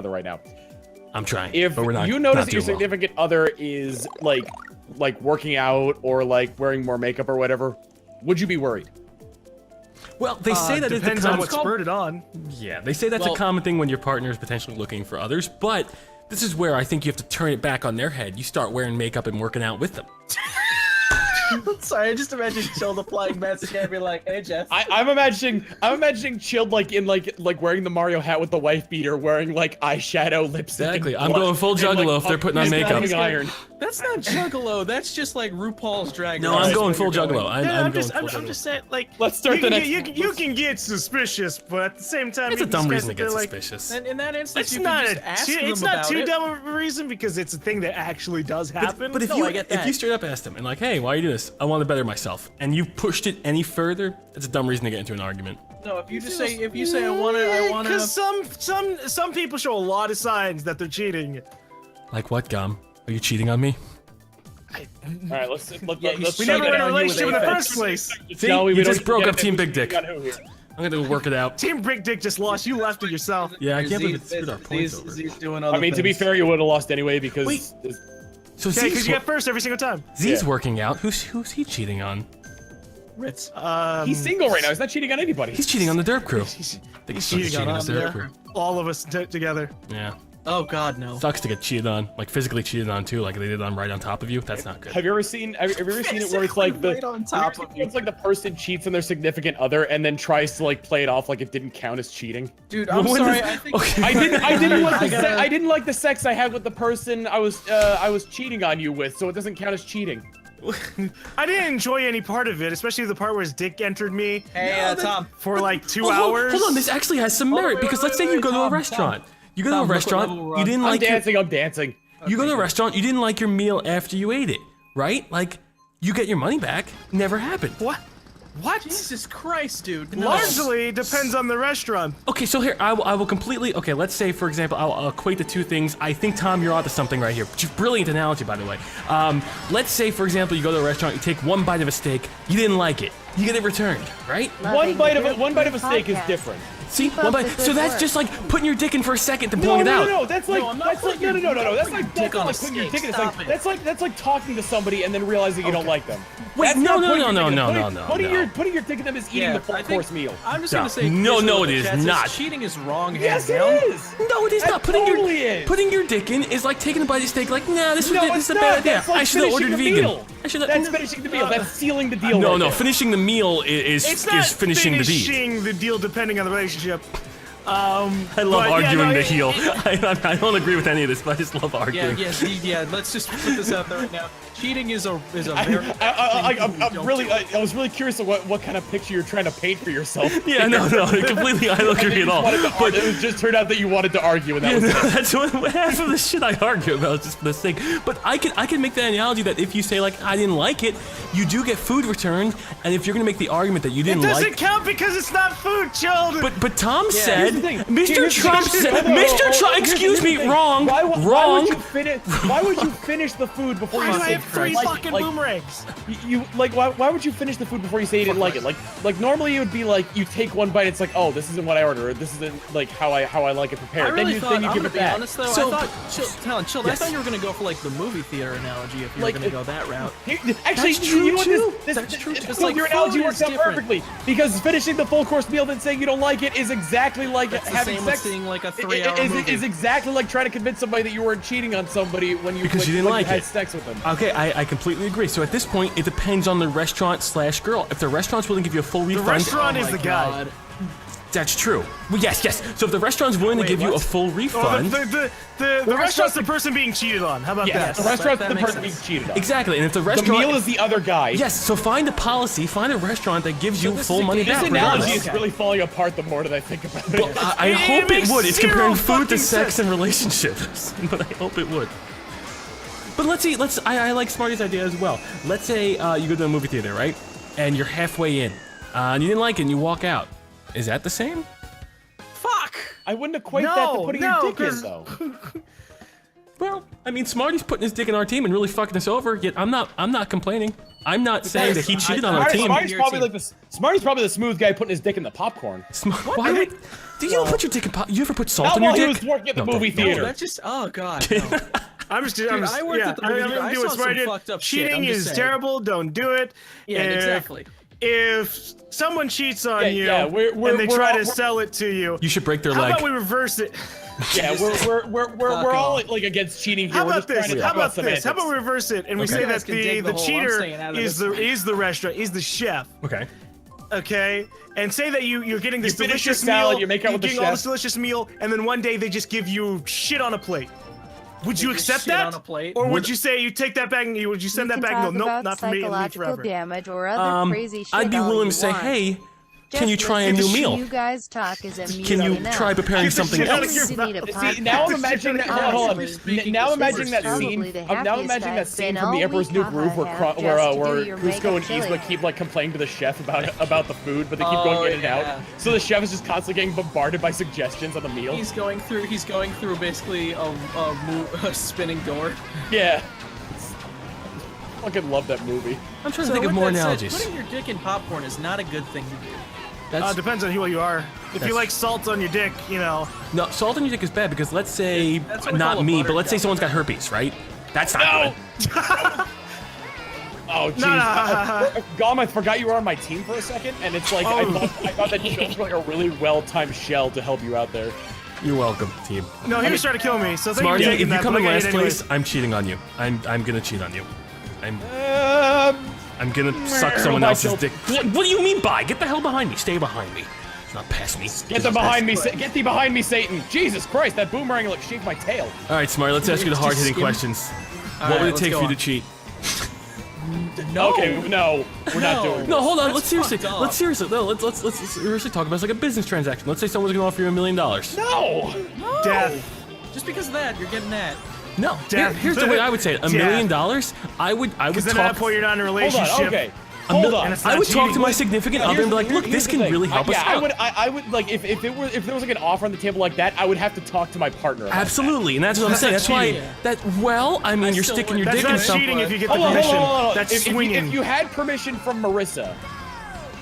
other right now. I'm trying. If but we're not, you notice not that your doing well. significant other is like working out or like wearing more makeup or whatever, would you be worried? Well, they say that it's depends on what's spurted on. Yeah, they say that's a common thing when your partner is potentially looking for others, but this is where I think you have to turn it back on their head. You start wearing makeup and working out with them. Sorry, I just imagine Chilled applying magic and be like, hey Jeff. I'm imagining Chilled like wearing the Mario hat with the wife beater, wearing like eyeshadow, lipstick. Exactly. I'm going full Juggalo if they're putting on makeup. Iron. That's not Juggalo. That's just like RuPaul's Drag Race. No, I'm going full Juggalo. I'm I'm just saying, like, Let's start the next. You can get suspicious, but at the same time, It's a you dumb discuss reason to it, get they're like, suspicious. And in that instance, It's you not can just ask them it's not about too it. dumb of a reason because it's a thing that actually does happen. But if No, I get if that. you straight up asked them and like, hey, why are you doing this? I want to better myself, and you pushed it any further, it's a dumb reason to get into an argument. No, if you say I wanna. Because some people show a lot of signs that they're cheating. Like what, Gum? Are you cheating on me? All right, let's We never were in a relationship in the first place. See, No, we you don't just broke get up it. Team Big Dick. Got who here? I'm gonna go work it out. Team Big Dick just lost. You left it yourself. Yeah, I can't believe it screwed our points over. Z's doing other I mean, to be things. fair, you would have lost anyway because. Wait. So Okay, because you get first every single time. Z's Yeah. working out. Who's he cheating on? Ritz. He's single right now. He's not cheating on anybody. He's cheating on the Derp crew. He's He's cheating on us, the Derp yeah. crew. All of us together. Yeah. Oh God, no. Sucks to get cheated on, like physically cheated on too, like they did on right on top of you. That's not good. Have you ever seen it where it's like the Right on top of you. it's like the person cheats on their significant other and then tries to like play it off like it didn't count as cheating? Dude, I'm When sorry. does- I think Okay. I didn't like the sex I had with the person I was cheating on you with, so it doesn't count as cheating. I didn't enjoy any part of it, especially the part where his dick entered me Hey, Tom. for like 2 Oh, hours. hold on, this actually has some merit because let's say you go to a restaurant. You go to a Tom, look what restaurant, level we're you on. didn't I'm like your, dancing. I'm dancing. you go to a restaurant, you didn't like your meal after you ate it, right? Like, you get your money back. Never happened. What? What? Jesus Christ, dude. No. Largely depends on the restaurant. Okay, so here, I will completely, okay, let's say, for example, I'll equate the two things. I think, Tom, you're onto something right here. Brilliant analogy, by the way. Let's say, for example, you go to a restaurant, you take one bite of a steak, you didn't like it. You get it returned, right? One bite of a steak is different. See, Keep one up bite. the So good that's work. just like putting your dick in for a second to No, blowing it out. no, that's like I'm not that's like putting no, your- that's like dick on a putting your steak. dick in. Stop it. That's like talking to somebody and then realizing you don't like them. Wait, That's no, not no, putting no, your no, dick in. no, Putting- no, no, Putting no. your putting your dick in them is eating Yeah, the full I think- course meal. I'm just No. gonna say. No, here's no, what it the is chat says. not. Cheating is wrong. Yes, hands it down. is. No, it is That not. Putting totally your is. putting your dick in is like taking a bite of steak. Like, nah, this No, is it's a not. bad idea. That's like I should have finishing ordered the vegan. meal. I should have. That's finishing the deal. That's sealing the deal. No, right no, there. finishing the meal is It's not finishing the deed. finishing the deal depending on the relationship. I love but yeah, arguing no, the heel. I don't agree with any of this, but I just love Yeah, arguing. yeah. Let's just put this out there right now. Cheating is a very. I was really curious of what kind of picture you're trying to paint for yourself. Yeah, no, completely. I don't agree at all. But it just turned out that you wanted to argue, and that Yeah, was no, it. that's what half of the shit I argue about just for the sake. But I can make the analogy that if you say like I didn't like it, you do get food returned, and if you're gonna make the argument that you It didn't doesn't like, count because it's not food, Chilled. but Tom said, Here's the thing. Mr. Here's the Trump thing. said, No, no, no, Mr. no, Trump, here's excuse the me, thing. wrong, Why wrong. would you finish the food before Why you do I say have three fucking boomerangs? why would you finish the food before you say you didn't like it? Like normally it would be like you take one bite, it's like, oh, this isn't what I ordered, or this isn't like how I like it I prepared. really then thought. then you I'm give gonna it be back. honest though. So- I thought, Chill. I Yes. thought you were gonna go for like the movie theater analogy if you were Like, gonna go that route. Actually, That's you know what true, this, too. this, That's true, this, too. so Like, your analogy food works is out different. perfectly because finishing the full course meal then saying you don't like it is exactly like That's the having same with sex. seeing like a 3-hour movie. Is exactly like trying to convince somebody that you weren't cheating on somebody when you Because you when didn't like had it. sex with them. Okay, I completely agree. So at this point, it depends on the restaurant/girl. If the restaurant's willing to give you a full The refund, restaurant is Oh the my guy. God. that's true. Well, yes. So if the restaurant's willing to give you a full Oh, refund, the restaurant's the person being cheated on. How about Yeah, that? the restaurant's that the makes person being sense. cheated on. exactly. And if the The restaurant, meal is the other guy. yes. So find a policy, find a restaurant that gives you this full is a money game. back. This regardless. analogy is really falling apart the more that I think about it. Well, I It hope it makes would. It's zero comparing food to fucking sex sense. and relationships, but I hope it would. But let's see. I like Smarty's idea as well. Let's say you go to a movie theater, right? And you're halfway in, and you didn't like it, and you walk out. Is that the same? Fuck. I wouldn't equate that to putting your dick in, 'cause- though. Well, I mean, Smarty's putting his dick in our team and really fucking us over. Yet I'm not complaining. I'm not saying that he cheated on our team. Smarty's probably the smooth guy putting his dick in the popcorn. Why would? Do you put your dick in pop? You ever put salt in your Not dick? while he was working at the movie theater. No, that's just. Oh god. No. I worked at the movie theater. I saw some fucked up shit. Cheating is terrible. Don't do it. Yeah, exactly. If someone cheats on you and they try to sell it to you, you should break their leg. leg. How about we reverse it? Yeah, we're all like against cheating here. How about this? How about this? How about we reverse it and we say that the cheater is the restaurant, is the chef. Okay. Okay. And say that you're getting this delicious salad, meal, you're making out with the chef. all this delicious meal, and then one day they just give you shit on a plate. Would you accept that? On a plate? Or would you say you take that back and would you send that back and go, nope, not for me, and leave forever? Damage or other crazy shit I'd be willing to say, hey, can you try a new meal? You guys talk is a Can you try preparing something else? See, now I'm imagining that. Hold on. Now I'm imagining that scene. Now I'm imagining that scene from The Emperor's New Groove where Cusco and Yzma keep like complaining to the chef about the food, but they keep going in and out. So the chef is just constantly getting bombarded by suggestions on the meal. He's going through basically a spinning door. Yeah. I fucking love that movie. I'm trying to think of more analogies. Putting your dick in popcorn is not a good thing to do. Depends on who you are. If you like salt on your dick, you know. No, salt on your dick is bad because let's say, not me, but let's say someone's got herpes, right? That's not good. Oh, jeez. Gom, I forgot you were on my team for a second, and it's like, I thought that you chose like a really well-timed shell to help you out there. You're welcome, team. No, he was trying to kill me, so Smarty, if you come in last place, I'm cheating on you. I'm gonna cheat on you. I'm gonna suck someone else's dick. What do you mean by? Get the hell behind me. Stay behind me. It's not past me. Get thee behind me, Satan. Jesus Christ, that boomerang like shaved my tail. All right, Smarty, let's ask you the hard-hitting questions. What would it take for you to cheat? No. Okay, no, we're not doing it. No, hold on. Let's seriously let's seriously talk about it like a business transaction. Let's say someone's gonna offer you $1 million. No. Death. Just because of that, you're getting that. No. Here's the way I would say it. $1 million. I would talk. Because then at that point you're not in a relationship. Hold on. Okay. Hold on. I would talk to my significant other and be like, look, this can really help us out. I would like if there was like an offer on the table like that, I would have to talk to my partner. Absolutely, and that's what I'm saying. That's why I mean, you're sticking your dick in something. That's not cheating if you get the permission. That's swinging. If you had permission from Marissa.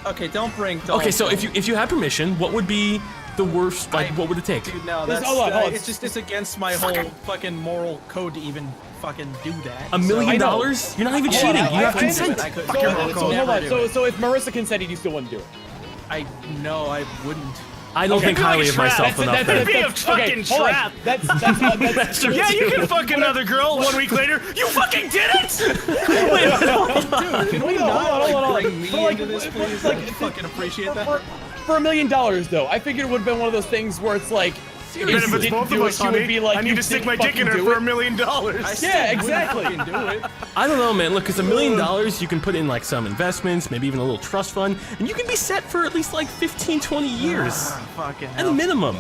Okay, don't bring. Okay, so if you had permission, what would be the worst? Like, what would it take? Dude, no, that's hold on. It's against my whole fucking moral code to even fucking do that. $1 million? You're not even cheating. You have consent. So if Marissa consented, you still wouldn't do it. No, I wouldn't. I don't think highly of myself enough. That'd be a fucking trap. That's true. Yeah, you can fuck another girl 1 week later. You fucking did it! Dude, can we not bring me into this, please? I fucking appreciate that. For $1 million, though, I figured it would have been one of those things where it's like, if it's both of us, honey, I need to stick my dick in her for $1 million. Yeah, exactly. I don't know, man. Look, because $1 million, you can put in like some investments, maybe even a little trust fund, and you can be set for at least like 15, 20 years. At a minimum.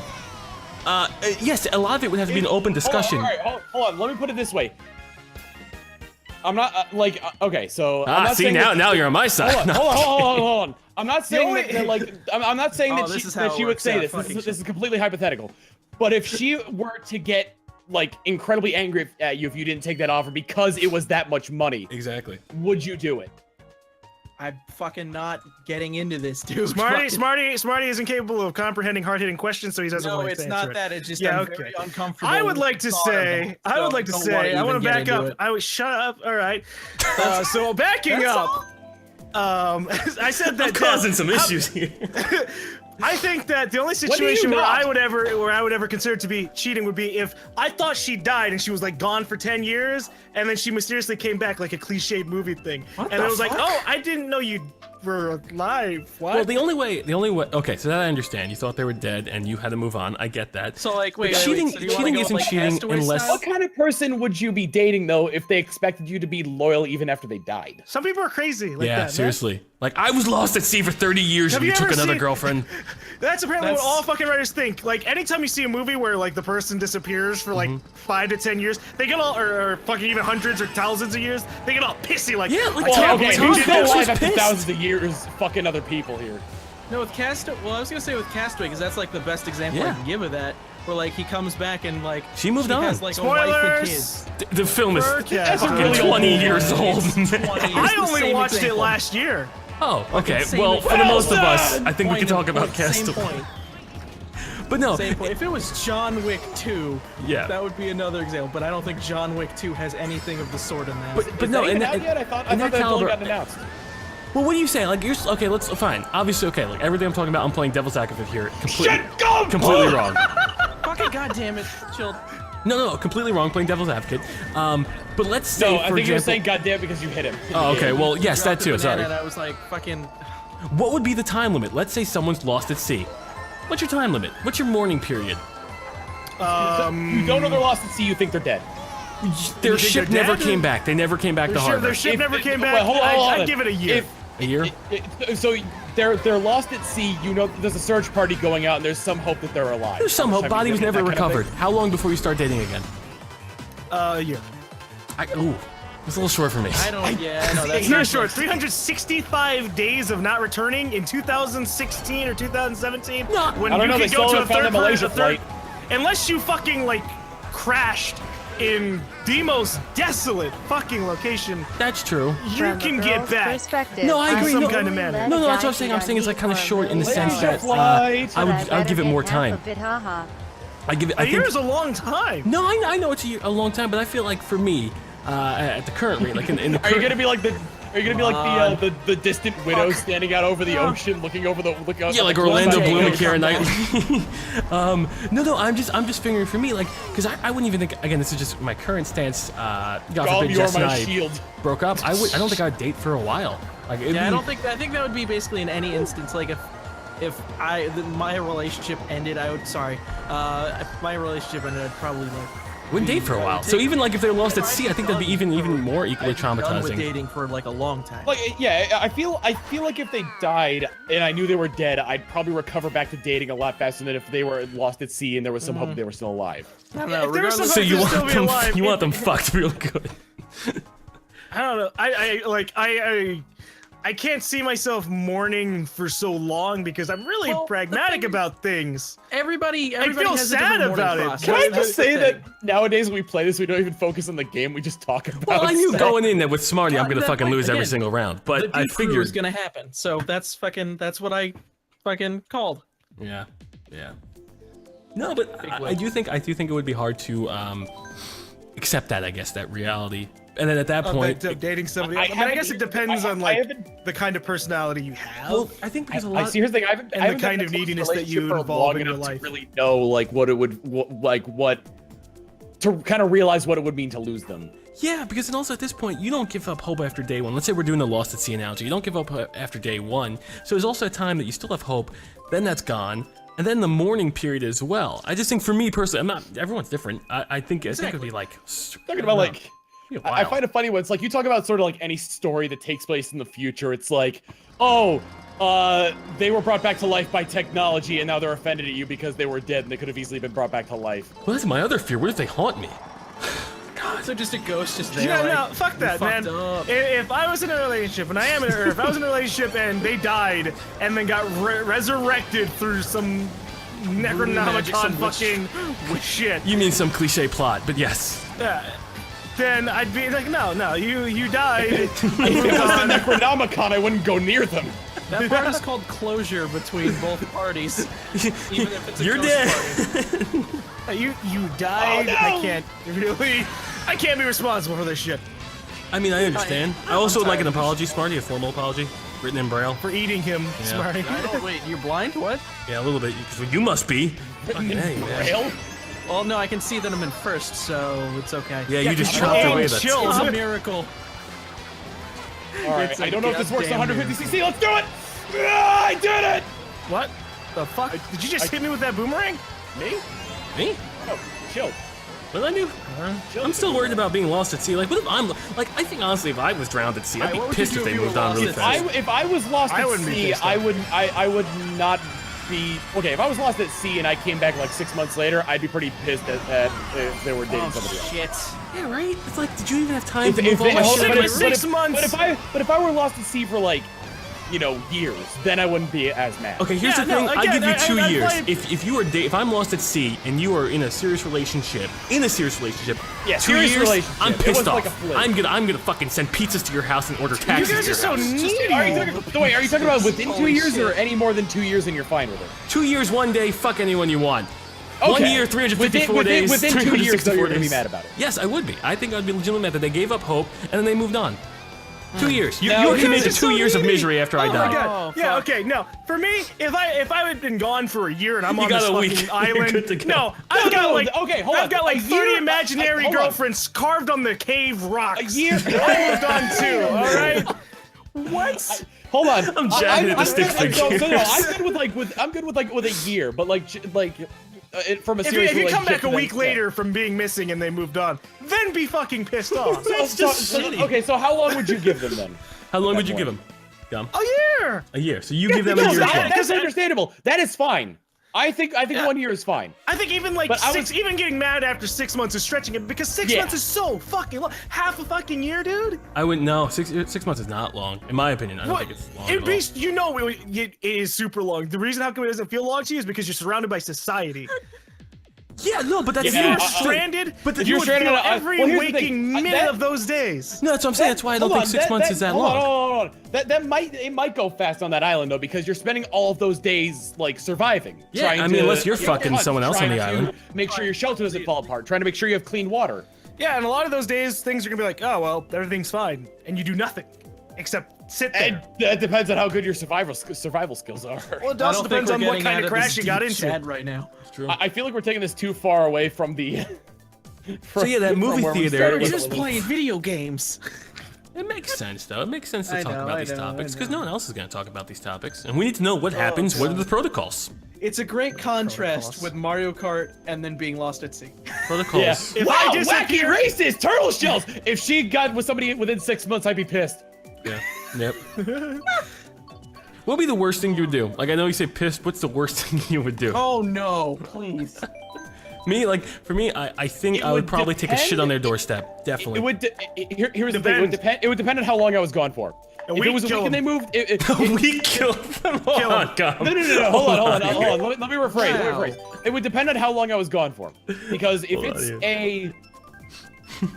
Yes, a lot of it would have to be an open discussion. Hold on. Let me put it this way. I'm not okay. So I'm not saying now you're on my side. Hold on. I'm not saying that like I'm not saying that she would say this. This is completely hypothetical. But if she were to get like incredibly angry at you if you didn't take that offer because it was that much money, exactly, would you do it? I'm fucking not getting into this, dude. Smarty isn't capable of comprehending hard-hitting questions, so he doesn't want to answer it. No, it's not that. It's just I'm very uncomfortable. I would like to say, I want to back up. I would shut up. All right. So backing up. I said that I'm causing some issues here. I think that the only situation where I would ever consider it to be cheating would be if I thought she died and she was like gone for 10 years and then she mysteriously came back like a cliched movie thing. And it was like, oh, I didn't know you were alive. What? Well, the only way. Okay, so that I understand. You thought they were dead and you had to move on. I get that. So like, wait, cheating isn't cheating unless. What kind of person would you be dating though if they expected you to be loyal even after they died? Some people are crazy like that. Yeah, seriously. Man. Like I was lost at sea for 30 years and you took another girlfriend. That's apparently what all fucking writers think. Like anytime you see a movie where like the person disappears for like 5 to 10 years, they get all or fucking even hundreds or thousands of years, they get all pissy like, yeah, like who's still alive after thousands of years fucking other people here? No, with Castaway. Well, I was gonna say with Castaway because that's like the best example I can give of that. where like he comes back and like she moved on. Has like a wife and kids. The film is That's fucking 20 years old. I only watched it last year. Oh, okay. Well, for the most of us, I think we can talk about Castaway. But no, if it was John Wick 2, yeah, that would be another example. But I don't think John Wick 2 has anything of the sort in that. But no, I thought that only got announced. Well, what are you saying? Like, you're okay. Let's fine. Obviously, okay. Like everything I'm talking about, I'm playing devil's advocate here. Completely wrong. Fucking goddamn it, chill. No, completely wrong. Playing devil's advocate. But let's say, I think you were saying goddamn because you hit him. Oh, okay. Well, yes, that too. Sorry. And I was like, fucking. What would be the time limit? Let's say someone's lost at sea. What's your time limit? What's your mourning period? You don't know they're lost at sea. You think they're dead. Their ship never came back. They never came back to harbor. Their ship never came back. I'd give it a year. A year? So they're lost at sea. You know, there's a search party going out, and there's some hope that they're alive. There's some hope. Body was never recovered. How long before you start dating again? A year. Ooh, it's a little short for me. I don't. Yeah, no, that's not short. 365 days of not returning in 2016 or 2017. No, when I don't know. They still haven't found a Malaysia flight. Unless you fucking like crashed in the most desolate fucking location. That's true. You can get back. No, I agree. Some kind of manner. No, that's what I'm saying. I'm saying it's like kind of short in the sense that I would give it more time. I give it. A year is a long time. No, I know it's a long time, but I feel like for me, at the current rate, like in the Are you gonna be like the distant widow standing out over the ocean, looking over the yeah, like Orlando Bloom and Keira Knightley. No, I'm just figuring for me, like, because I wouldn't even think. Again, this is just my current stance. God forbid Jess and I broke up. I don't think I'd date for a while. Like, yeah, I think that would be basically in any instance. Like if my relationship ended, if my relationship ended, I'd probably like. Wouldn't date for a while. So even like if they're lost at sea, I think that'd be even more equally traumatizing. Done with dating for like a long time. Like yeah, I feel like if they died and I knew they were dead, I'd probably recover back to dating a lot faster than if they were lost at sea and there was some hope they were still alive. I don't know. So you want them fucked real good. I don't know. I can't see myself mourning for so long because I'm really pragmatic about things. Everybody I feel has sad about it. Can I just say that nowadays when we play this, we don't even focus on the game. We just talk about. Well, I knew going in that with Smarty, I'm gonna fucking lose every single round. But I figured it was gonna happen. So that's what I fucking called. Yeah. No, but I do think it would be hard to accept that. I guess that reality. And then at that point, dating somebody else. I guess it depends on like the kind of personality you have. Well, I think because a lot. Here's the thing. I haven't the kind of neediness that you involve in your life. To really know like what it would to kind of realize what it would mean to lose them. Yeah, because then also at this point, you don't give up hope after day one. Let's say we're doing the Lost at Sea analogy. You don't give up after day one. So there's also a time that you still have hope. Then that's gone. And then the mourning period as well. I just think for me personally, everyone's different. I think it would be like talking about like. I find it funny when it's like you talk about sort of like any story that takes place in the future. It's like, they were brought back to life by technology and now they're offended at you because they were dead and they could have easily been brought back to life. Well, that's my other fear. What if they haunt me? God. So just a ghost just there. Yeah, like, no, fuck that, man. If I was in a relationship, and I am if I was in a relationship and they died and then got resurrected through some Necronomicon fucking shit. You mean some cliche plot, but yes. Then I'd be like, no, you died. If it was the Necronomicon, I wouldn't go near them. That part is called closure between both parties. Even if it's a You're dead. You died. Oh, no. I can't be responsible for this shit. I mean, I understand. I also would like an apology, Smarty, a formal apology, written in Braille. For eating him, Smarty. Wait, you're blind? What? Yeah, a little bit. Because you must be. Written in Braille? Well, no, I can see that I'm in first, so it's okay. Yeah, you just chopped away that. It's a miracle. Alright, I don't know if this works 150cc. Let's do it! I did it! What the fuck? Did you just hit me with that boomerang? Me? Oh, chill. What did I do? I'm still worried about being lost at sea. Like, what if I'm like? I think honestly, if I was drowned at sea, I'd be pissed if they moved on really fast. If I was lost at sea, I would not be okay. If I was lost at sea and I came back like 6 months later, I'd be pretty pissed at if they were dating somebody else. Shit. Yeah, right. It's like, did you even have time to move on? 6 months. But if I were lost at sea for like you know, years, then I wouldn't be as mad. Okay, here's the thing. I give you 2 years. If I'm lost at sea and you are in a serious relationship, Yeah, 2 serious years, relationship. I'm It pissed wasn't off. like a flirt. I'm gonna fucking send pizzas to your house and order taxis. You guys to are your so house. needy. Are you talking about within 2 years or any more than 2 years and you're fine with it? 2 years, 1 day, fuck anyone you want. Okay. 1 year, 354 within, days. Within 2 years, though, you're gonna be 364 mad about it. Yes, I would be. I think I'd be legitimately mad that they gave up hope and then they moved on. 2 years. You No, were you committed guys to 2 years of misery after I Oh my died. god. Yeah, okay, no. For me, if I had been gone for a year and I'm You on got this a fucking week. You're island, good to go. no, I've got like hold on. like A 30 year? imaginary Hold on. girlfriends carved on the cave rocks. A year? I moved on too, all right? What? Hold on. I'm jabbing at the stick figure. I'm good with a year, but from a serious If you come relationship back a to then- week later from being missing and they moved on, then be fucking pissed off. That's just shitty. Okay, so how long would you give them then? How long would you give him? Gum? A year. A year. So you give them a Because year as well. that's understandable. That is fine. I think 1 year is fine. I think even like But I even getting mad after 6 months is stretching it because 6 Yeah. months is so fucking long. Half a fucking year, dude. I wouldn't know. 6 months is not long, in my opinion. I don't think it's long. It'd at all. be, you know, it is super long. The reason how come it doesn't feel long to you is because you're surrounded by society. Yeah, no, but that's If Yeah, you were uh, stranded, but you you're would stranded feel on- every well, here's the waking thing. minute That- of those days. No, that's what I'm saying. That's why I don't think 6 months is that long. Hold on. That might go fast on that island though, because you're spending all of those days like surviving. Yeah, trying I mean, to unless you're get fucking hunts, someone else on trying the to island. Make sure your shelter doesn't fall apart. Trying to make sure you have clean water. Yeah, and a lot of those days, things are gonna be like, oh well, everything's fine, and you do nothing except sit there. And that depends on how good your survival skills are. Well, it I also don't think depends we're on what getting kind out of this crash you got deep into. shed right now. True. I feel like we're taking this too far away from the. So yeah, that movie where we theater. started. It, Just playing video games. it makes sense, though. It makes sense to I talk know, about I these know, topics I because know. no one else is going to talk about these topics, and we need to know what happens. What are the protocols? It's a great contrast Protocols. with Mario Kart and then being lost at sea. Protocols. Yeah. If Wow, I wacky disappear- racist turtle shells. If she got with somebody within 6 months, I'd be pissed. Yeah. Yep. What would be the worst thing you would do? Like, I know you say pissed. What's the worst thing you would do? Oh no, please. Me, like, for me, I think It I would would probably take a shit depend- on their doorstep. Definitely. It would. Here's the thing. It would depend on how long I was gone for. If week, it was a kill week and they him. moved, we killed them. Hold on, God. No. Hold on. Let me rephrase. It would depend on how long I was gone for. Because if it's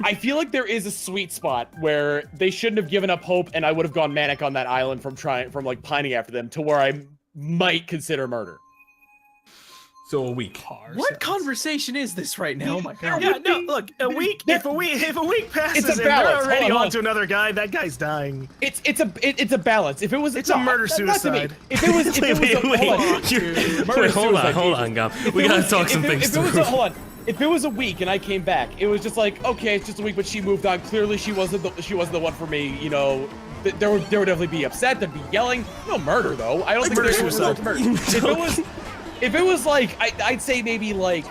I feel like there is a sweet spot where they shouldn't have given up hope, and I would have gone manic on that island from like pining after them to where I might consider murder. So a week. What conversation is this right now? Oh my god. Yeah, no, look, a week. If a week passes It's a and they're balance. already Hold on. on to another guy, that guy's dying. It's a balance. If it was It's a murder not to me. suicide. If it was Hold on, Gum. We gotta talk some things through. Hold on. If it was a week and I came back, it was just like, okay, it's just a week, but she moved on. Clearly, she wasn't the one for me. You know, there would definitely be upset. There'd be yelling. No murder though. I don't think murder there's suicide. murder. If it was like, I'd say maybe like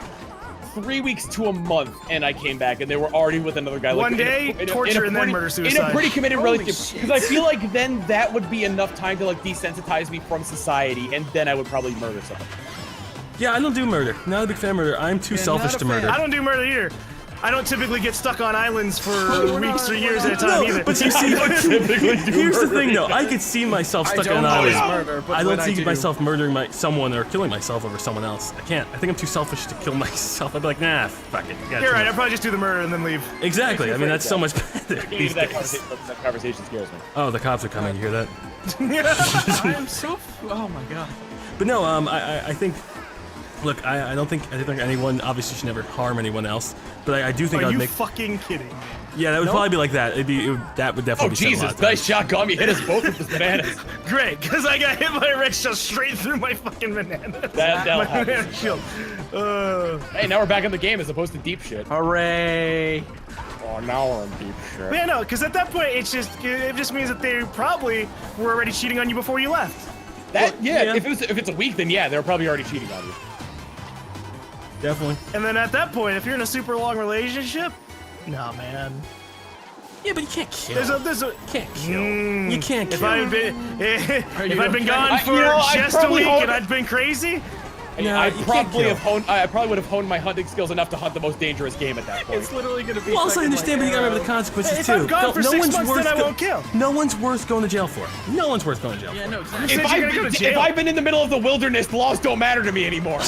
3 weeks to a month, and I came back and they were already with another guy. One day, torture and then murder suicide. In a pretty committed Holy relationship, shit. because I feel like then that would be enough time to like desensitize me from society, and then I would probably murder someone. Yeah, I don't do murder. Not a big fan of murder. I'm too selfish not a to fan. murder. I don't do murder either. I don't typically get stuck on islands for weeks or years at a time either. But you see, here's the thing though. I could see myself stuck on an always island. murder, but I when don't see do. myself murdering someone or killing myself over someone else. I can't. I think I'm too selfish to kill myself. I'd be like, nah, fuck it. You're right. I'd probably just do the murder and then leave. Exactly. I mean, that's so much better these That days. conversation scares me. Oh, the cops are coming. You hear that? I am so. Oh my god. But no, I think. Look, I don't think anyone obviously should never harm anyone else. But I do think Are I would you make. fucking kidding? Yeah, that would probably be like that. That would definitely Oh be said a lot Jesus! of Nice times. shot, Gum. You hit us both with the bananas. Great, because I got hit by a red shell straight through my fucking banana. That'll my happen. banana shield. Hey, now we're back in the game as opposed to deep shit. Hooray. Oh, now we're in deep shit. Yeah, no, because at that point it just means that they probably were already cheating on you before you left. Yeah. If it's a week, then yeah, they're probably already cheating on you. Definitely. And then at that point, if you're in a super long relationship, no man. Yeah, but you can't kill. There's a. Can't kill. You can't kill. If I'd been you gone okay? for I'd just a probably week hold- and I'd been crazy, No, I you can't probably kill. I probably would have honed my hunting skills enough to hunt the most dangerous game at that point. It's literally gonna be. Well, also I fucking, understand, but you gotta remember the consequences If too. I'm gone for 6 one's months, worth then I won't kill. No one's worth going to jail for. No one's worth going to jail Yeah, for. no, exactly. If I've been in the middle of the wilderness, the laws don't matter to me anymore.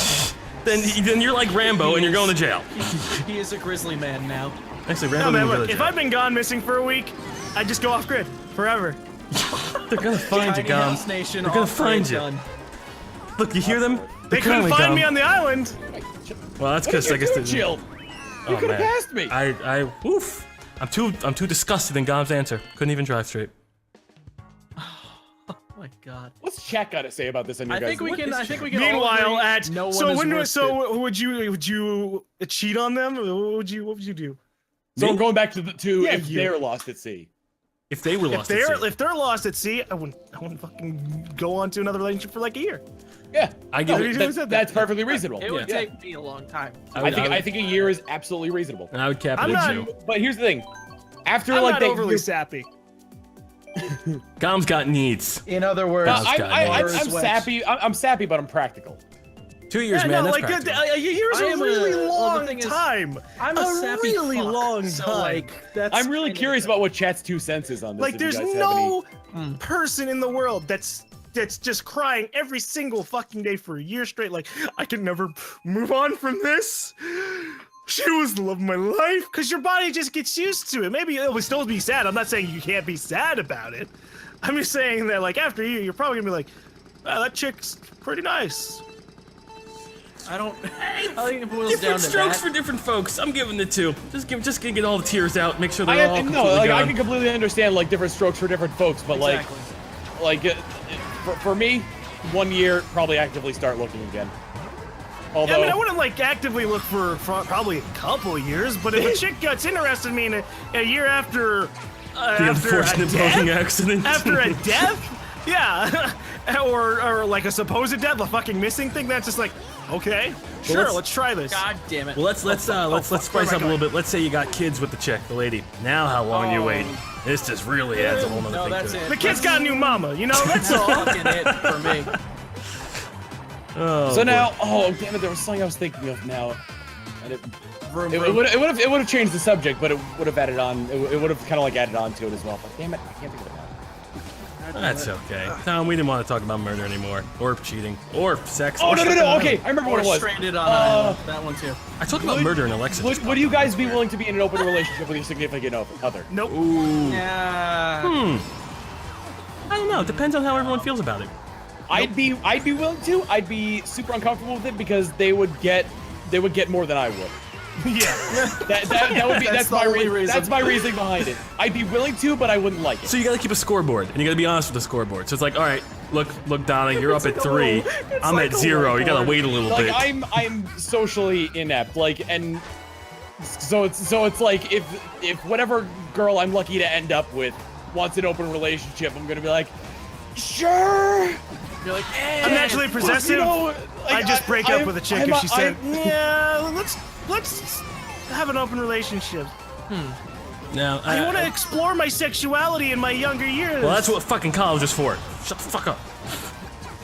Then you're like Rambo and you're going to jail. He is a grizzly man now. Actually, No, Rambo man, didn't go look, to if jail. I've been gone missing for a week, I just go off grid forever. They're gonna find you, Tiny Gum. House Nation, They're gonna all find three you. done. Look, you hear them? They couldn't find me on the island. Well, that's What because did I you guess do, they Jill? You could have passed me. Woof. I'm too disgusted in Gom's answer. Couldn't even drive straight. Oh my god. What's chat got to say about this? On your I think we guys? can. I think we can. all Meanwhile, agree no one so is when worth it. would you cheat on them? What would you do? So I'm going back to Yeah, if you. they're lost at sea. If they were lost at sea. If they're lost at sea, I wouldn't fucking go on to another relationship for like a year. Yeah, I give No, it. you said that. that's perfectly reasonable. It would Yeah. take me a long time. I think a year is absolutely reasonable. And I would cap it I'm at not- 2. But here's the thing: after I'm like not they overly sappy. Gom's got needs. In other words, I'm sappy, but I'm practical. 2 years, Yeah, man. no, That's like practical. a year's I a am really well, the long thing is, time. I'm a sappy really fuck, long so, time. like, that's I'm really kind of- curious about what chat's 2 cents is on this. Like, if you there's guys have no any- person in the world that's just crying every single fucking day for a year straight. Like, I can never move on from this. She was the love of my life. Because your body just gets used to it. Maybe it will still be sad. I'm not saying you can't be sad about it. I'm just saying that, like, after a year, you're probably gonna be like, "Ah, that chick's pretty nice." I don't. I think it boils down Different to strokes that. for different folks. I'm giving it 2. Just gonna get all the tears out. Make sure I they're all completely I gone. can completely understand like different strokes for different folks, but Exactly. for me, 1 year probably actively start looking again. Although Yeah, I mean, I wouldn't like actively look for probably a couple of years, but if a chick gets interested in me in a year after The after a unfortunate death, boating accident. after a death, yeah, or like a supposed death, a fucking missing thing, that's just like, okay, sure, let's try this. God damn it. Well, let's spice up a little bit. Let's say you got kids with the chick, the lady. Now, how long you wait? This just really adds a whole nother No, thing that's to it. The kid's got a new mama, you know, that's all. fucking it for me. Oh, so boy. now, oh damn it, there was something I was thinking of now. And it Vroom, would vroom. have changed the subject, but it would have added on. It would have kind of like added on to it as well. But damn it, I can't think of it now. That's okay. Tom, we didn't want to talk about murder anymore, or cheating, or sex. Oh or no! something. Okay, I remember what Or it was. stranded on island. That one too. I talked about murder and Alexa. Would you guys be willing to be in an open relationship with your significant other? Nope. Yeah. I don't know. It depends on how everyone feels about it. I'd be willing to. I'd be super uncomfortable with it because they would get more than I would. Yeah. That would be That's the only reason. that's my reasoning behind it. I'd be willing to, but I wouldn't like it. So you got to keep a scoreboard, and you got to be honest with the scoreboard. So it's like, all right, look, Donna, you're up at 3. I'm like at a 0. You got to whiteboard. wait a little Like bit. I'm socially inept. Like and so it's like if whatever girl I'm lucky to end up with wants an open relationship, I'm gonna be like, sure. You're like, I'm naturally possessive. You know, like, I just break up I'm- with a chick I'm if she said, I'm- "Yeah, let's have an open relationship." Now, I want to explore my sexuality in my younger years. well, that's what fucking college is for. Shut the fuck up.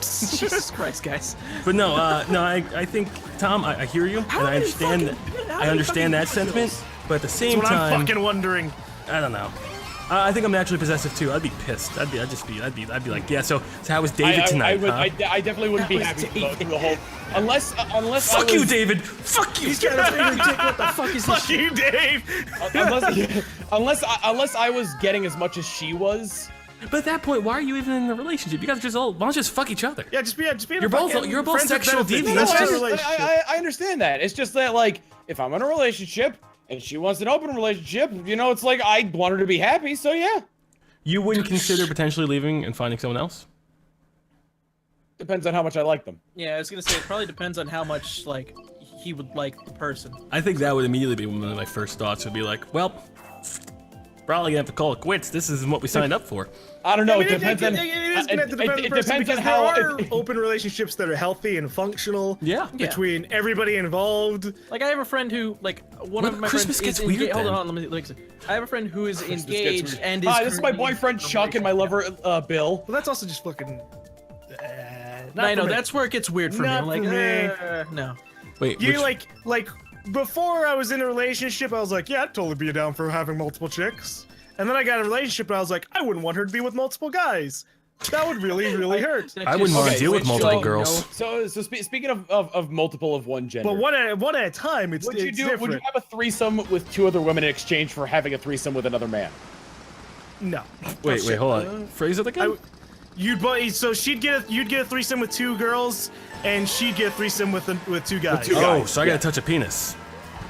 Jesus Christ, guys. But no, I think Tom, I hear you, and I understand. I understand that sentiment. But at the same That's what I'm time, fucking wondering. I don't know. I think I'm naturally possessive too. I'd be pissed. I'd be like, yeah. So how was David tonight? huh? I definitly wouldn't be happy to go through the whole unless Fuck I you, was, David. Fuck you. What the fuck is this Fuck shit? you, Dave. unless I was getting as much as she was. But at that point, why are you even in a relationship? You guys just all why don't you just fuck each other? Yeah, just be. You're both sexual deviants. No, That's I, just- I understand that. It's just that like if I'm in a relationship and she wants an open relationship, you know, it's like I want her to be happy. So yeah, You wouldn't consider potentially leaving and finding someone else? depends on how much I like them. Yeah, I was gonna say it probably depends on how much like he would like the person. I think that would immediately be one of my first thoughts. Would be like, well, probably gonna have to call it quits. This isn't what we signed up for. I don't know. I mean, it depends on. it is gonna depend on the it person depends on because how. there are open relationships that are healthy and functional. Yeah. Between everybody involved. Like I have a friend who like one of my Christmas friends gets is weird engaged. Hold then. on, let me like. I have a friend who is engaged and is. Hi, this is my currently boyfriend in a Chuck and my relationship. lover Bill. Well, that's also just fucking. I know that's where it gets weird for me. I'm like, me. no. Wait, You like before I was in a relationship, I was like, yeah, I'd totally be down for having multiple chicks. And then I got a relationship, and I was like, I wouldn't want her to be with multiple guys. That would really, really hurt. I wouldn't want to deal with multiple girls. So speaking of multiple of one gender. But one at a time, it's different. Would you have a threesome with 2 other women in exchange for having a threesome with another man? No. Wait, hold on. Phrase it again. You'd get a threesome with 2 girls, and she'd get a threesome with 2 guys. Oh, so I gotta touch a penis.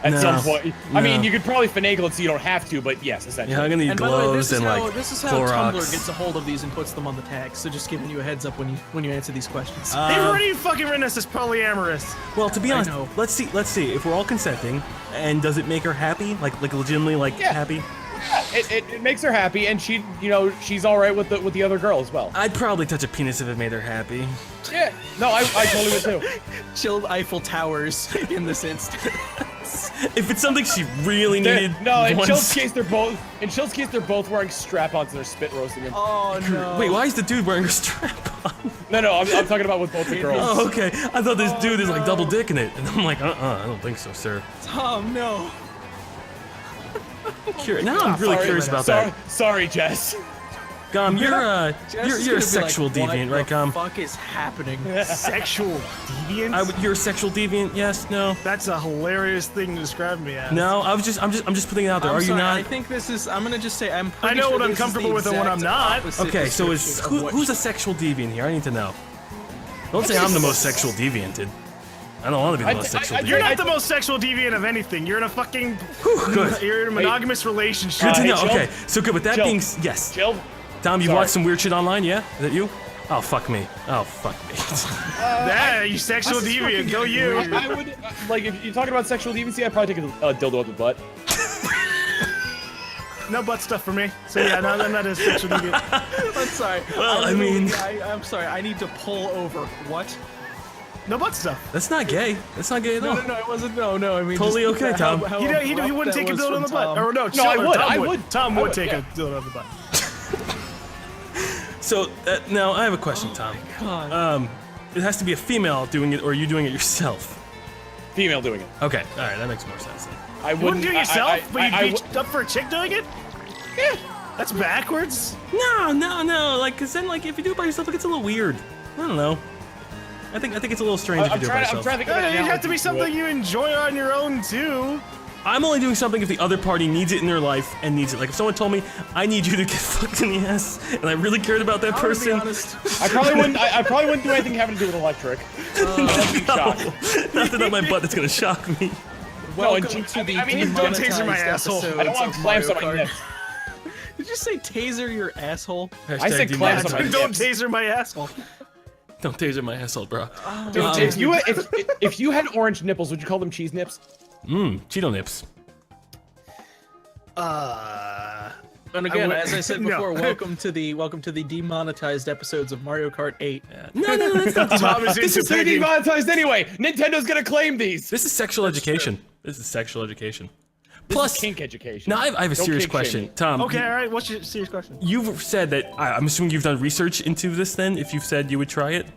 At some point. I mean, you could probably finagle it so you don't have to, but yes, essentially. Yeah, I'm gonna need gloves and this is how Clorox. Tumblr gets a hold of these and puts them on the tags. So just giving you a heads up when you answer these questions. They've already fucking written us as polyamorous. Well, to be honest, let's see if we're all consenting, and does it make her happy? Like legitimately happy? Yeah, it makes her happy, and she's all right with the other girl as well. I'd probably touch a penis if it made her happy. Yeah, no, I totally would too. Chilled Eiffel Towers in this instance. If it's something she really needed. No, in Chill's case they're both wearing strap-ons and they're spit roasting him. Oh no. Wait, why is the dude wearing a strap-on? No, I'm talking about with both the girls. Oh, okay. I thought this dude is like double dicking it, and I'm like, I don't think so, sir. Tom, no. Now I'm really curious about that. Sorry, Jess. Gum, you're a sexual deviant, right, Gum? What the fuck is happening? Sexual deviant? You're a sexual deviant? Yes? No? That's a hilarious thing to describe me as. No, I'm just putting it out there. Are you not? I think this is. I'm gonna just say I know what I'm comfortable with and what I'm not. Okay, so who's a sexual deviant here? I need to know. Don't say I'm the most sexual devianted. I don't want to be the most sexual deviant. You're not the most sexual deviant of anything. You're in a fucking. You're in a monogamous relationship. Good to know. Okay, so good. With that being, yes. Jill. Tom, you watched some weird shit online, yeah? Is that you? Oh, fuck me. Oh, fuck me. Yeah, you sexual deviant. Go you. I would, if you're talking about sexual deviancy, I'd probably take a dildo up the butt. No butt stuff for me. So yeah, no, I'm not a sexual deviant. I'm sorry. Well, I mean... I'm sorry, I need to pull over. What? No butt stuff. That's not gay. That's not gay at all. No, it wasn't. No, I mean... Totally okay, Tom. He wouldn't take a dildo on the butt. Or no, I would. Tom would take a dildo on the butt. So, now, I have a question, Tom. God. It has to be a female doing it, or are you doing it yourself? Female doing it. Okay, alright, that makes more sense then. You wouldn't do it yourself, but you'd be up for a chick doing it? Yeah. That's backwards. No, like, cause then, like, if you do it by yourself, it gets a little weird. I don't know. I think it's a little strange if you do it by yourself. I'm trying to think of It'd have to be something you enjoy on your own, too. I'm only doing something if the other party needs it in their life and needs it. Like if someone told me, I need you to get fucked in the ass, and I really cared about that person. I probably wouldn't do anything having to do with electric. That'd be shocked. Nothing on my butt that's gonna shock me. Welcome to the don't taser my asshole. I don't want clamps on my nips. Did you say taser your asshole? I said clamps on my nips. Don't taser my asshole. Don't taser my asshole, bro. Dude, if you had orange nipples, would you call them cheese nips? Cheeto nips. And again, as I said before, welcome to the demonetized episodes of Mario Kart 8. No, that's not demonetized. This is demonetized anyway. Nintendo's gonna claim these. This is sexual education. This is sexual education. Plus kink education. Now I have a serious question, Tom. Okay, all right. What's your serious question? You've said that. I'm assuming you've done research into this. Then, if you've said you would try it.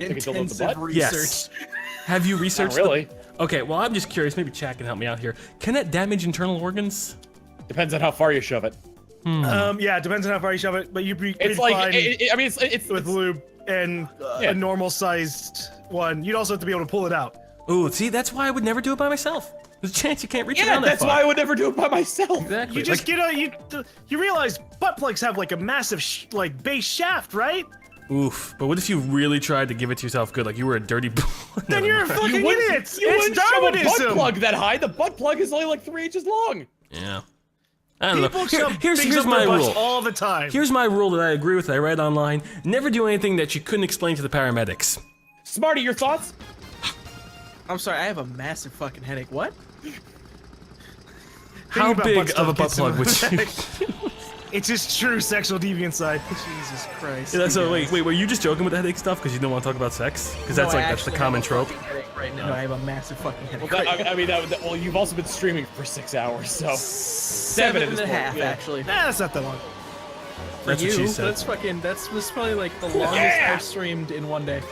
Intensive research. Yes. Have you researched? Not really. Okay, well, I'm just curious. Maybe Chad can help me out here. Can that damage internal organs? Depends on how far you shove it. Yeah, it depends on how far you shove it, but you'd be It's fine like, it's with lube and a normal-sized one. You'd also have to be able to pull it out. Ooh, see, that's why I would never do it by myself. There's a chance you can't reach around that that's far. why I would never do it by myself. Exactly. You just get a you realize butt plugs have like a massive base shaft, right? Oof. But what if you really tried to give it to yourself good, like you were a dirty boy? Then you're a fucking idiot. You It's wouldn't shove a Darwinism. butt plug that high. The butt plug is only like 3 inches long. Yeah. I don't People know. shove Here's things up my their butts rule. all the time. Here's my rule that I agree with. I read online. Never do anything that you couldn't explain to the paramedics. Smarty, your thoughts? I'm sorry, I have a massive fucking headache. What? How about big butt of a stuff butt gets in plug would the you? It's his true sexual deviant side. Jesus Christ. Yeah, so wait, were you just joking with the headache stuff because you don't want to talk about sex? Because that's that's the common trope. Right now, I have a massive fucking headache. Well, you've also been streaming for 6 hours, so 7 and a half, actually. Nah, that's not that long. That's what she said. That's probably like the longest I've streamed in one day.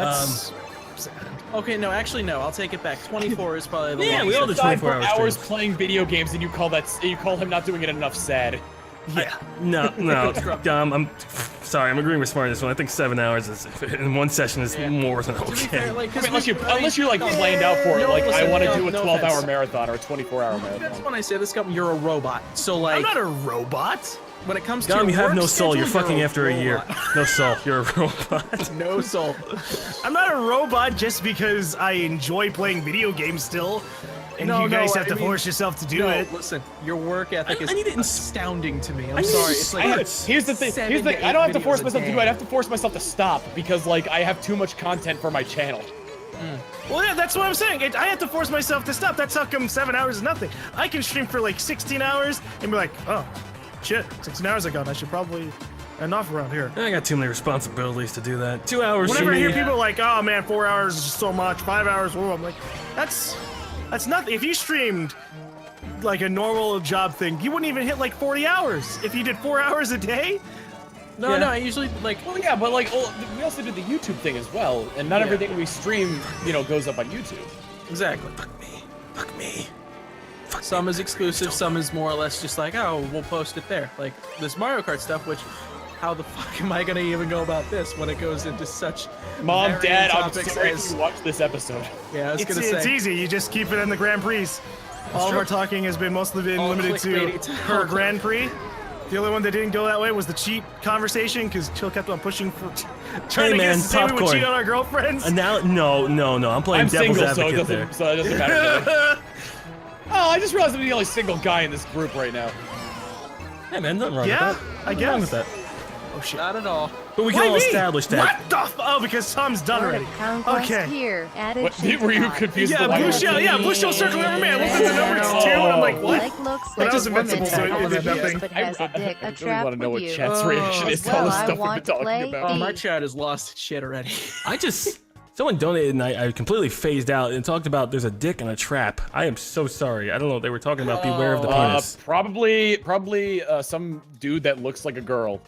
That's sad. Okay, no, actually, no. I'll take it back. 24 is probably the Yeah, we longest. all did Aside 24 for hours. hours playing video games, and you call him not doing it enough sad. Yeah. No, I'm sorry. I'm agreeing with Smart on this one. I think 7 hours is in one session is more than To be okay. fair, like, 'cause Unless you're like planned out for it, No, like I listen, want to no, do a no 12-hour offense. marathon or a 24-hour That's marathon. when I say this, you're a robot. So like, I'm not a robot. when it comes to Dom, you your have work no soul. You're schedule, fucking after a year. robot. No soul. You're a robot. No soul. I'm not a robot just because I enjoy playing video games still. And No, you guys no, have to I mean- force yourself to do No, it. listen, your work ethic I need it in- is astounding to me. I'm I need sorry. it It's in like Here's the thing. 7 Here's the to thing. I don't have to 8 force videos a myself to do it. day. I have to force myself to stop because like I have too much content for my channel. Well, yeah, that's what I'm saying. I have to force myself to stop. That's how come 7 hours is nothing. I can stream for like 16 hours and be like, oh, shit, 16 hours ago, and I should probably end off around here. I got too many responsibilities to do that. 2 hours Whenever for I me. hear people like, oh man, 4 hours is just so much, 5 hours, whoa, I'm like, that's nothing. If you streamed like a normal job thing, you wouldn't even hit like 40 hours. If you did 4 hours a day, No, Yeah. no. I usually like. Well, yeah, but like we also do the YouTube thing as well, and not Yeah. everything we stream, goes up on YouTube. Exactly. Fuck me. Some is exclusive. Some is more or less just like, oh, we'll post it there. Like this Mario Kart stuff, which. How the fuck am I gonna even go about this when it goes into such Mom, varying Dad, I'm topics sorry as- you watched this episode. Yeah, I was it's gonna say. easy. You just keep it in the Grand Prix. All of true. our talking has been mostly been All limited clickbaity to talk. her Grand Prix. The only one that didn't go that way was the cheat conversation because Chill kept on pushing for trying to get man, us to say we would popcorn. cheat on our girlfriends. And now, no. I'm playing I'm devil's single, so it advocate there. doesn't matter. Oh, I just realized I'm the only single guy in this group right now. Hey man, nothing wrong Yeah, with that. I Nothing wrong guess. with that. Oh shit. Not at all. But we Why can all me? establish that. What the oh, because Tom's done already. Conquest Okay. here. Added What, to were you cart. confused? Yeah, about blue that? shell, yeah, blue shell circle every man. Look at the numbers too, and I'm like, what? Like looks But like I was a woman invincible, so that it did has nothing. but has a dick. I A really trap want to know for what you. chat's reaction is to all Well, the I stuff we've been want to talking play about. Oh, my E. chat has lost its shit already. Someone donated and I completely phased out and talked about there's a dick and a trap. I am so sorry. I don't know. They were talking about beware of the penis. Probably some dude that looks like a girl.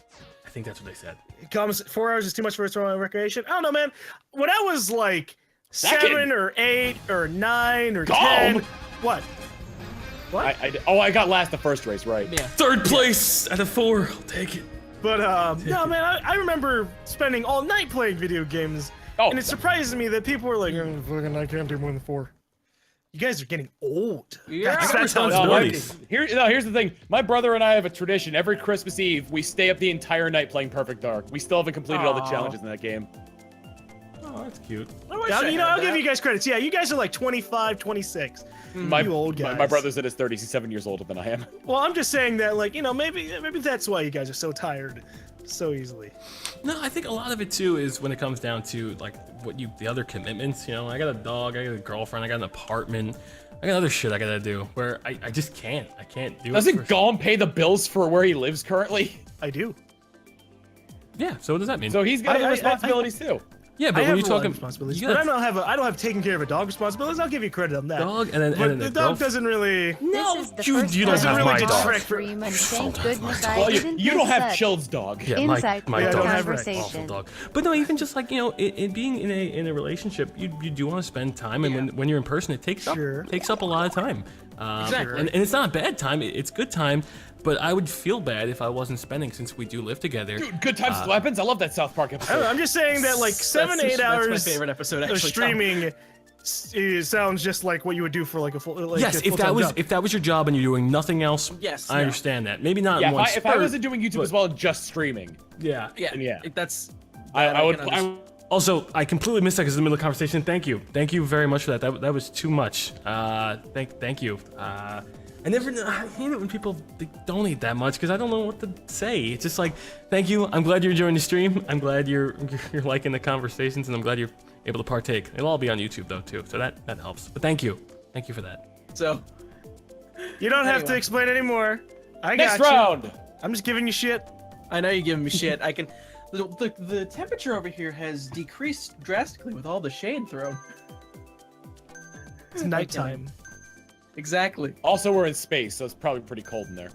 I think that's what they said. It comes 4 hours is too much for a recreation. I don't know, man. When I was like Second. 7 or 8 or 9 or Gone. 10, what? I got last the first race, right? Yeah. Third place out of 4. I'll take it. But no, man. I remember spending all night playing video games, Oh, and it surprises me that people were like, "Fucking, I can't do more than 4." You guys are getting old. Yeah. That's how it's No, working. here's the thing. My brother and I have a tradition. Every Christmas Eve, we stay up the entire night playing Perfect Dark. We still haven't completed all the Aw. challenges in that game. Oh, that's cute. I'll give you guys credits. Yeah, you guys are like 25, 26. You old guys. My brother's in his 30s. He's 7 years older than I am. Well, I'm just saying that, like, maybe that's why you guys are so tired so easily. No, I think a lot of it too is when it comes down to like the other commitments. I got a dog, I got a girlfriend, I got an apartment, I got other shit I gotta do where I just can't. I can't do it. Doesn't Gollum pay the bills for where he lives currently? I do. Yeah. So what does that mean? So he's got I- other responsibilities too. yeah, I but when have you a lot of talking responsibilities, you but got I don't have taking care of a dog responsibilities. I'll give you credit on that. dog and then But and the a dog girlfriend. doesn't really. No, This is the you first don't time have really my did dog. Shrek stream, and thank have goodness my I Well, didn't you do don't have such. Child's dog. Yeah, Inside my Yeah, I dog. don't have Rex. conversation. Awful dog. But no, even just like it being in a relationship, you do want to spend time, and when you're in person, it takes Sure. up a lot of time. Exactly. And it's not bad time. It's good time. But I would feel bad if I wasn't spending since we do live together. Dude, Good Times with Weapons. I love that South Park I don't episode. know, I'm just saying that like 7, 8 That's hours my favorite episode, of actually. Tom. streaming sounds just like what you would do for like a full. Like Yes, a if that was your job and you're doing nothing else, Yes, I no. understand that. Maybe not Yeah, in one if I spurt, wasn't doing YouTube but- as well, just streaming. Yeah. Yeah. Yeah. That's. I would. can understand. Also, I completely missed that because in the middle of the conversation. Thank you very much for that. That was too much. Thank you. I hate it when people they donate that much because I don't know what to say. It's just like, thank you. I'm glad you're enjoying the stream. I'm glad you're liking the conversations, and I'm glad you're able to partake. It'll all be on YouTube though too, so that helps. But thank you for that. So. You don't have to Anyway. explain anymore. I Next got you. round. I'm just giving you shit. I know you're giving me shit. I can. The temperature over here has decreased drastically with all the shade thrown. It's nighttime. Exactly. Also, we're in space, so it's probably pretty cold in there.